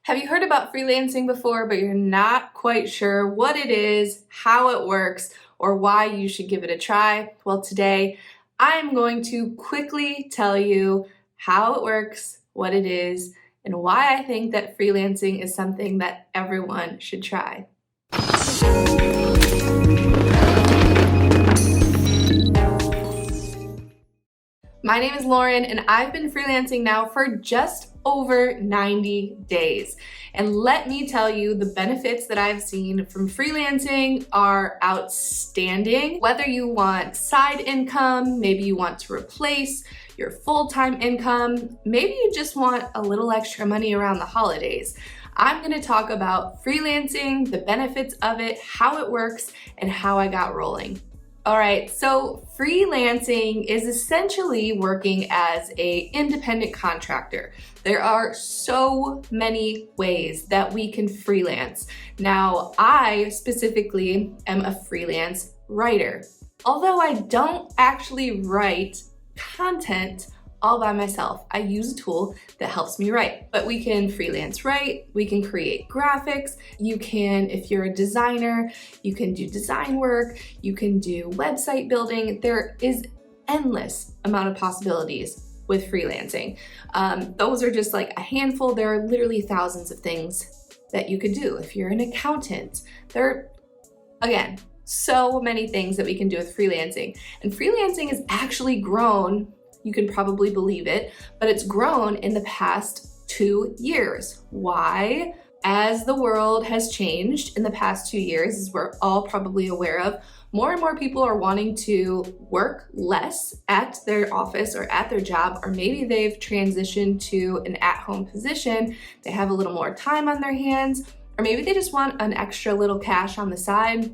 Have you heard about freelancing before, but you're not quite sure what it is, how it works, or why you should give it a try? Well, today I'm going to quickly tell you how it works, what it is, and why I think that freelancing is something that everyone should try. My name is Lauren, and I've been freelancing now for just over 90 days. And let me tell you, the benefits that I've seen from freelancing are outstanding. Whether you want side income, maybe you want to replace your full-time income, maybe you just want a little extra money around the holidays. I'm gonna talk about freelancing, the benefits of it, how it works, and how I got rolling. All right, so freelancing is essentially working as an independent contractor. There are so many ways that we can freelance. Now, I specifically am a freelance writer. Although I don't actually write content all by myself. I use a tool that helps me write, but we can freelance write, we can create graphics, you can, if you're a designer, you can do design work, you can do website building. There is endless amount of possibilities with freelancing. Those are just like a handful. There are literally thousands of things that you could do. If you're an accountant, there are, again, so many things that we can do with freelancing. And freelancing has actually grown. You can probably believe it, but it's grown in the past 2 years. Why? As the world has changed in the past 2 years, as we're all probably aware of, more and more people are wanting to work less at their office or at their job, or maybe they've transitioned to an at-home position. They have a little more time on their hands, or maybe they just want an extra little cash on the side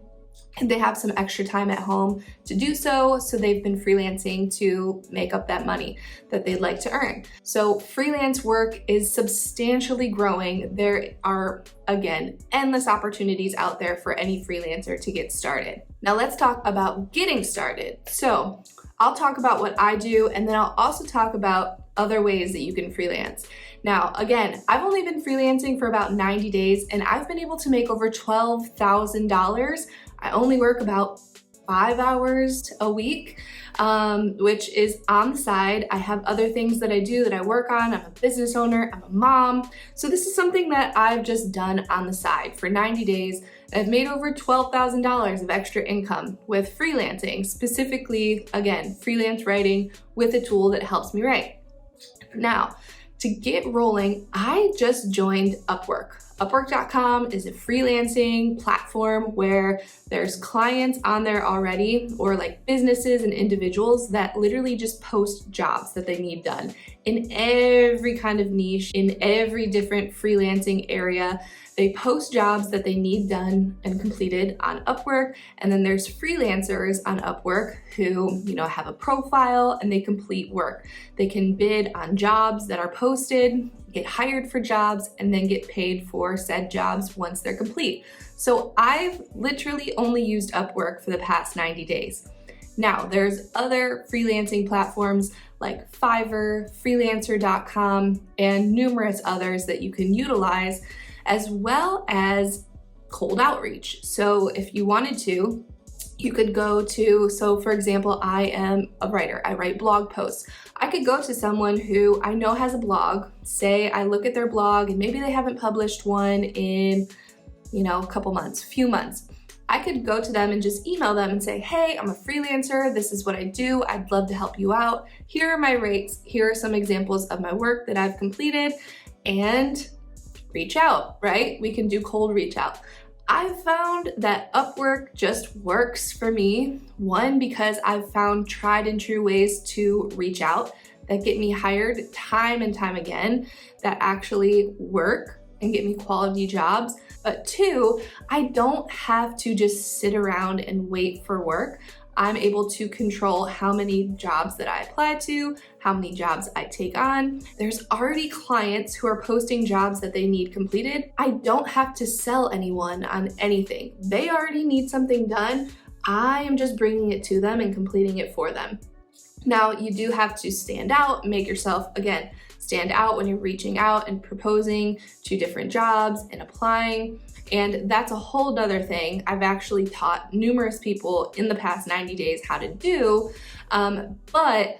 and they have some extra time at home to do so, so they've been freelancing to make up that money that they'd like to earn. So freelance work is substantially growing. There are, again, endless opportunities out there for any freelancer to get started. Now let's talk about getting started. So I'll talk about what I do, and then I'll also talk about other ways that you can freelance. Now, again, I've only been freelancing for about 90 days, and I've been able to make over $12,000. I only work about 5 hours a week, which is on the side. I have other things that I do that I work on. I'm a business owner, I'm a mom. So this is something that I've just done on the side for 90 days. I've made over $12,000 of extra income with freelancing, specifically, again, freelance writing with a tool that helps me write. Now, to get rolling, I just joined Upwork. Upwork.com is a freelancing platform where there's clients on there already, or like businesses and individuals that literally just post jobs that they need done in every kind of niche, in every different freelancing area. They post jobs that they need done and completed on Upwork, and then there's freelancers on Upwork who, have a profile and they complete work. They can bid on jobs that are posted, get hired for jobs, and then get paid for said jobs once they're complete. So I've literally only used Upwork for the past 90 days. Now, there's other freelancing platforms like Fiverr, freelancer.com, and numerous others that you can utilize, as well as cold outreach. So if you wanted to, you could go to, so for example, I am a writer, I write blog posts. I could go to someone who I know has a blog, say I look at their blog and maybe they haven't published one in, a couple months, few months. I could go to them and just email them and say, hey, I'm a freelancer, this is what I do, I'd love to help you out. Here are my rates, here are some examples of my work that I've completed, and reach out, right? We can do cold reach out. I've found that Upwork just works for me. One, because I've found tried and true ways to reach out that get me hired time and time again, that actually work and get me quality jobs. But two, I don't have to just sit around and wait for work. I'm able to control how many jobs that I apply to, how many jobs I take on. There's already clients who are posting jobs that they need completed. I don't have to sell anyone on anything. They already need something done. I am just bringing it to them and completing it for them. Now, you do have to stand out, make yourself, again, stand out when you're reaching out and proposing to different jobs and applying. And that's a whole nother thing I've actually taught numerous people in the past 90 days how to do, but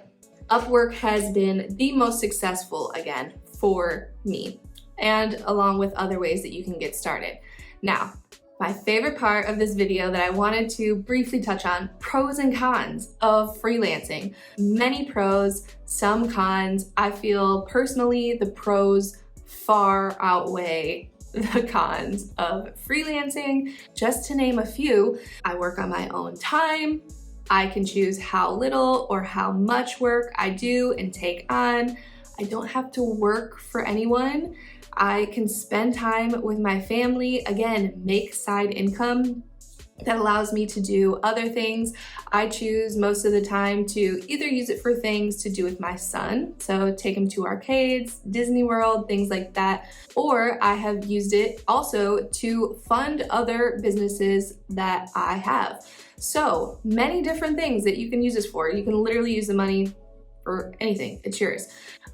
Upwork has been the most successful, again, for me, and along with other ways that you can get started. Now, my favorite part of this video that I wanted to briefly touch on, pros and cons of freelancing. Many pros, some cons. I feel personally the pros far outweigh the cons of freelancing. Just to name a few, I work on my own time. I can choose how little or how much work I do and take on. I don't have to work for anyone. I can spend time with my family, again, make side income that allows me to do other things. I choose most of the time to either use it for things to do with my son, so take him to arcades, Disney World, things like that, or I have used it also to fund other businesses that I have. So many different things that you can use this for. You can literally use the money for anything, it's yours.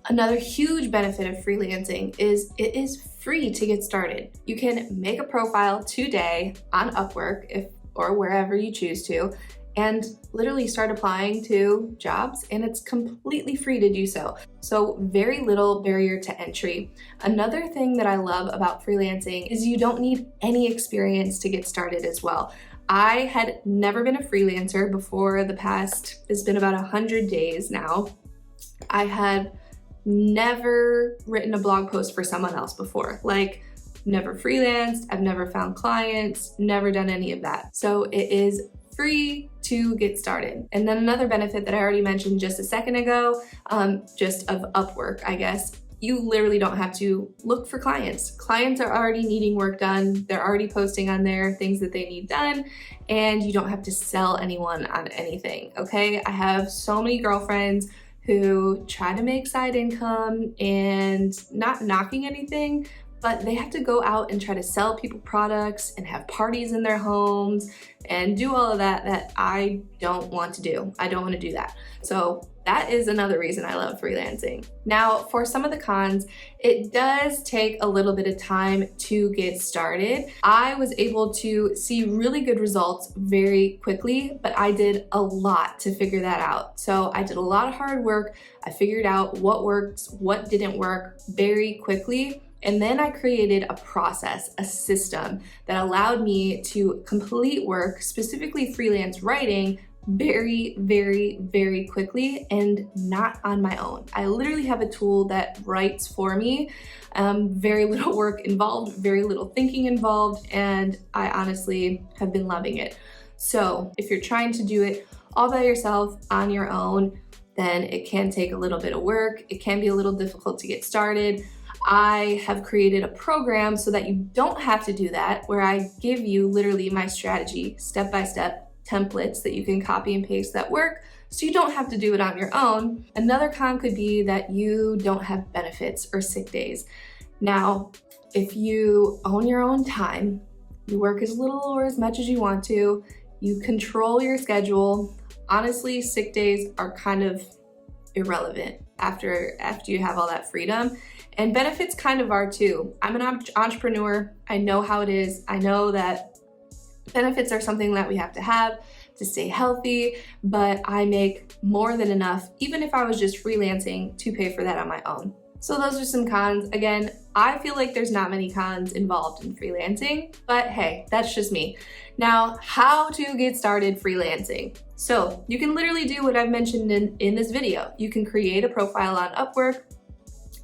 Another huge benefit of freelancing is it is free to get started. You can make a profile today on Upwork or wherever you choose to, and literally start applying to jobs, and it's completely free to do so. So very little barrier to entry. Another thing that I love about freelancing is you don't need any experience to get started as well. I had never been a freelancer before it's been about 100 days now. I had never written a blog post for someone else before, like never freelanced, I've never found clients, never done any of that. So it is free to get started. And then another benefit that I already mentioned just a second ago, just of Upwork, I guess, you literally don't have to look for clients. Clients are already needing work done. They're already posting on there things that they need done, and you don't have to sell anyone on anything, okay? I have so many girlfriends who try to make side income, and not knocking anything, but they have to go out and try to sell people products and have parties in their homes and do all of that I don't want to do. I don't want to do that. So that is another reason I love freelancing. Now, for some of the cons, it does take a little bit of time to get started. I was able to see really good results very quickly, but I did a lot to figure that out. So I did a lot of hard work. I figured out what worked, what didn't work very quickly. And then I created a process, a system that allowed me to complete work, specifically freelance writing, very, very, very quickly and not on my own. I literally have a tool that writes for me. Very little work involved, very little thinking involved, and I honestly have been loving it. So if you're trying to do it all by yourself on your own, then it can take a little bit of work. It can be a little difficult to get started. I have created a program so that you don't have to do that, where I give you literally my strategy, step-by-step templates that you can copy and paste that work, so you don't have to do it on your own. Another con could be that you don't have benefits or sick days. Now, if you own your own time, you work as little or as much as you want to, you control your schedule, honestly, sick days are kind of irrelevant after you have all that freedom. And benefits kind of are too. I'm an entrepreneur. I know how it is. I know that benefits are something that we have to stay healthy, but I make more than enough, even if I was just freelancing, to pay for that on my own. So those are some cons. Again, I feel like there's not many cons involved in freelancing, but hey, that's just me. Now, how to get started freelancing. So you can literally do what I've mentioned in this video. You can create a profile on Upwork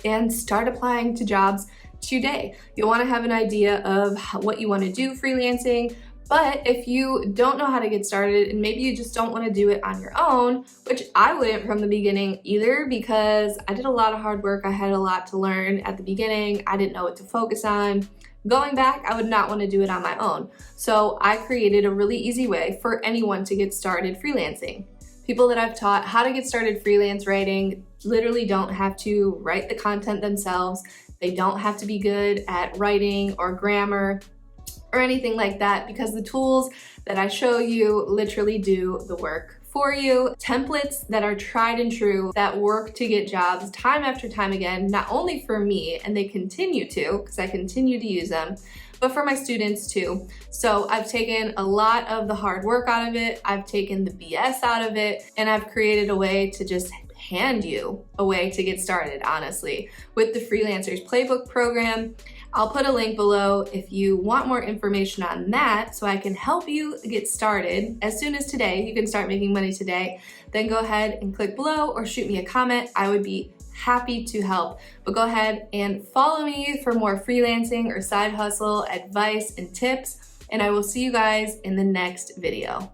and start applying to jobs today. You'll want to have an idea of what you want to do freelancing, but if you don't know how to get started and maybe you just don't want to do it on your own, which I wouldn't from the beginning either, because I did a lot of hard work. I had a lot to learn at the beginning. I didn't know what to focus on. Going back, I would not want to do it on my own. So I created a really easy way for anyone to get started freelancing. People that I've taught how to get started freelance writing literally don't have to write the content themselves. They don't have to be good at writing or grammar or anything like that, because the tools that I show you literally do the work for you, templates that are tried and true, that work to get jobs time after time again, not only for me, and they continue to, because I continue to use them, but for my students too. So I've taken a lot of the hard work out of it, I've taken the BS out of it, and I've created a way to just hand you a way to get started, honestly, with the Freelancers Playbook program. I'll put a link below if you want more information on that so I can help you get started as soon as today. You can start making money today. Then go ahead and click below or shoot me a comment. I would be happy to help. But go ahead and follow me for more freelancing or side hustle advice and tips, and I will see you guys in the next video.